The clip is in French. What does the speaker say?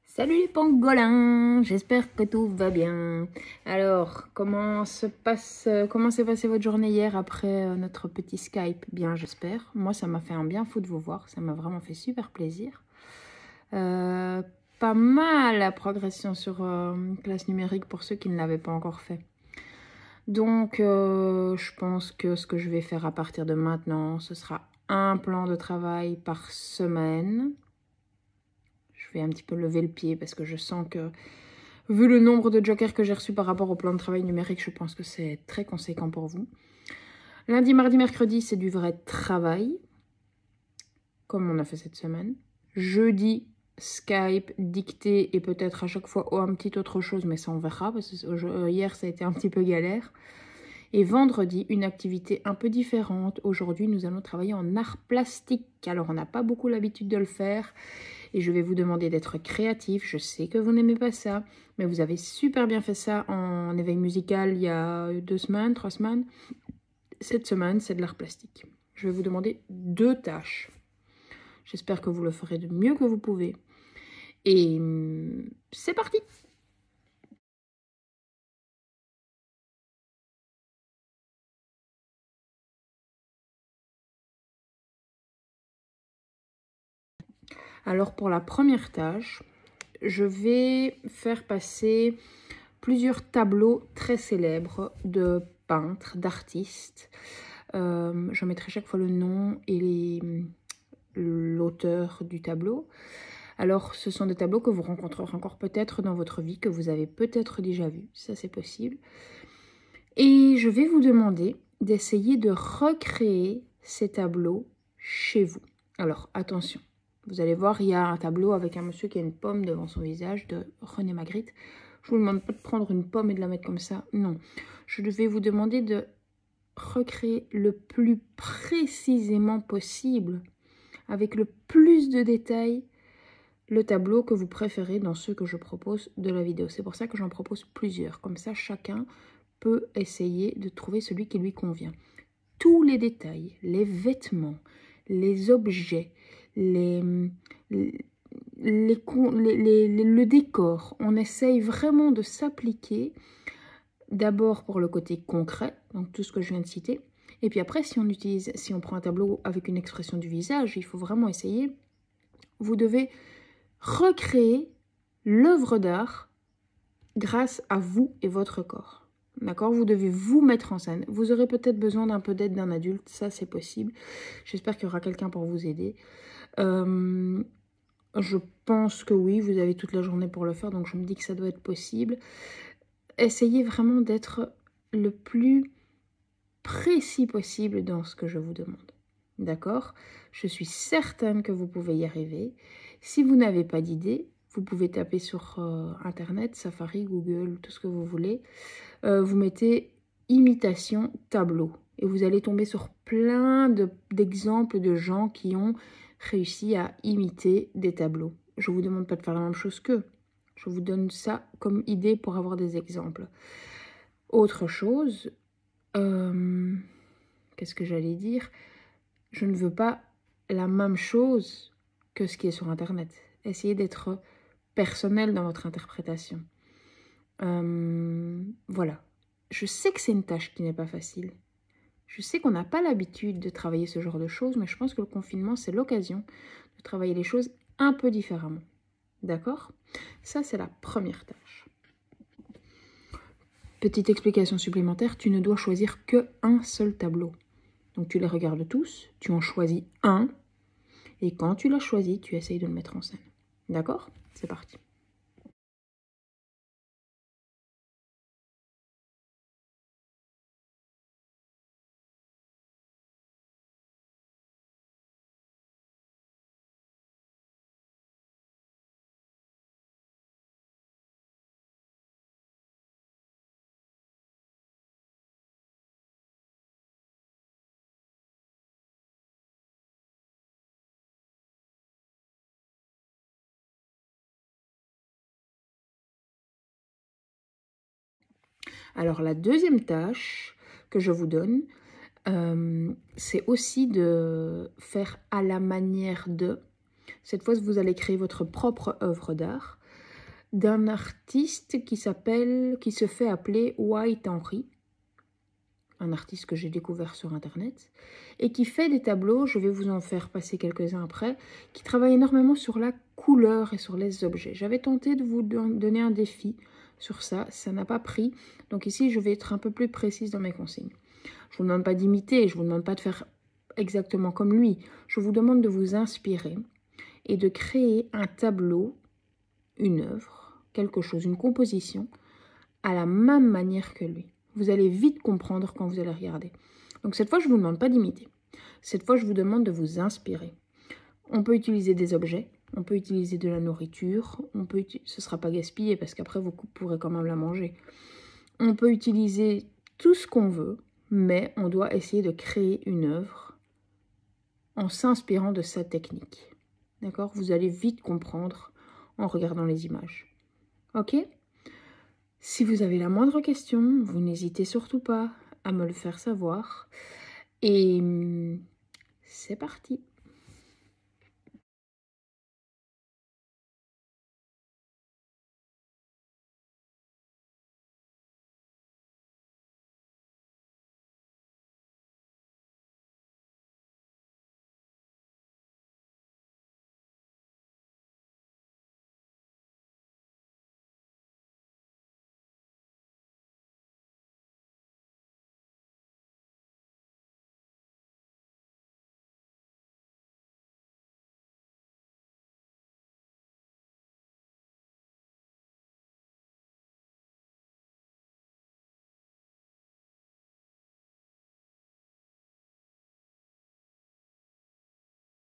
Salut les pangolins, j'espère que tout va bien. Alors, comment s'est passée votre journée hier après notre petit Skype? Bien, j'espère. Moi, ça m'a fait un bien fou de vous voir, ça m'a vraiment fait super plaisir. Euh, Pas mal la progression sur classe numérique pour ceux qui ne l'avaient pas encore fait. Donc, je pense que ce que je vais faire à partir de maintenant, ce sera un plan de travail par semaine. Je vais un petit peu lever le pied parce que je sens que, vu le nombre de jokers que j'ai reçus par rapport au plan de travail numérique, je pense que c'est très conséquent pour vous. Lundi, mardi, mercredi, c'est du vrai travail, comme on a fait cette semaine. Jeudi, Skype, dictée et peut-être à chaque fois un petit autre chose, mais ça on verra, parce que hier ça a été un petit peu galère. Et vendredi, une activité un peu différente. Aujourd'hui, nous allons travailler en art plastique. Alors, on n'a pas beaucoup l'habitude de le faire. Et je vais vous demander d'être créatif. Je sais que vous n'aimez pas ça, mais vous avez super bien fait ça en éveil musical il y a 2 semaines, 3 semaines. Cette semaine, c'est de l'art plastique. Je vais vous demander 2 tâches. J'espère que vous le ferez du mieux que vous pouvez. Et c'est parti! Alors pour la première tâche, je vais faire passer plusieurs tableaux très célèbres de peintres, d'artistes. Je mettrai chaque fois le nom et l'auteur du tableau. Alors, ce sont des tableaux que vous rencontrerez encore peut-être dans votre vie, que vous avez peut-être déjà vus, ça c'est possible. Et je vais vous demander d'essayer de recréer ces tableaux chez vous. Alors, attention, vous allez voir, il y a un tableau avec un monsieur qui a une pomme devant son visage de René Magritte. Je ne vous demande pas de prendre une pomme et de la mettre comme ça, non. Je vais vous demander de recréer le plus précisément possible, avec le plus de détails, le tableau que vous préférez dans ceux que je propose de la vidéo. C'est pour ça que j'en propose plusieurs. Comme ça, chacun peut essayer de trouver celui qui lui convient. Tous les détails, les vêtements, les objets, le décor, on essaye vraiment de s'appliquer d'abord pour le côté concret, donc tout ce que je viens de citer, et puis après si on prend un tableau avec une expression du visage, il faut vraiment essayer, vous devez recréer l'œuvre d'art grâce à vous et votre corps. D'accord? Vous devez vous mettre en scène. Vous aurez peut-être besoin d'un peu d'aide d'un adulte, ça c'est possible. J'espère qu'il y aura quelqu'un pour vous aider. Je pense que oui, vous avez toute la journée pour le faire, donc je me dis que ça doit être possible. Essayez vraiment d'être le plus précis possible dans ce que je vous demande. D'accord? Je suis certaine que vous pouvez y arriver. Si vous n'avez pas d'idée, vous pouvez taper sur Internet, Safari, Google, tout ce que vous voulez. Vous mettez imitation tableau. Et vous allez tomber sur plein d'exemples de gens qui ont réussi à imiter des tableaux. Je ne vous demande pas de faire la même chose qu'eux. Je vous donne ça comme idée pour avoir des exemples. Autre chose, qu'est-ce que j'allais dire? Je ne veux pas la même chose que ce qui est sur Internet. Essayez d'être personnel dans votre interprétation. Voilà. Je sais que c'est une tâche qui n'est pas facile. Je sais qu'on n'a pas l'habitude de travailler ce genre de choses, mais je pense que le confinement, c'est l'occasion de travailler les choses un peu différemment. D'accord? Ça, c'est la première tâche. Petite explication supplémentaire, tu ne dois choisir qu'un seul tableau. Donc tu les regardes tous, tu en choisis un, et quand tu l'as choisi, tu essayes de le mettre en scène. D'accord? C'est parti. Alors la deuxième tâche que je vous donne, c'est aussi de faire à la manière de, Cette fois, vous allez créer votre propre œuvre d'art d'un artiste qui se fait appeler White Henry, un artiste que j'ai découvert sur internet, et qui fait des tableaux, je vais vous en faire passer quelques-uns après, qui travaille énormément sur la couleur et sur les objets. J'avais tenté de vous donner un défi sur ça, ça n'a pas pris, donc ici je vais être un peu plus précise dans mes consignes. Je ne vous demande pas d'imiter, je ne vous demande pas de faire exactement comme lui, je vous demande de vous inspirer et de créer un tableau, une œuvre, quelque chose, une composition, à la même manière que lui. Vous allez vite comprendre quand vous allez regarder. Donc cette fois, je ne vous demande pas d'imiter. Cette fois, je vous demande de vous inspirer. On peut utiliser des objets, on peut utiliser de la nourriture, ce ne sera pas gaspillé parce qu'après, vous pourrez quand même la manger. On peut utiliser tout ce qu'on veut, mais on doit essayer de créer une œuvre en s'inspirant de sa technique. D'accord? Vous allez vite comprendre en regardant les images. Ok? Si vous avez la moindre question, vous n'hésitez surtout pas à me le faire savoir. Et c'est parti!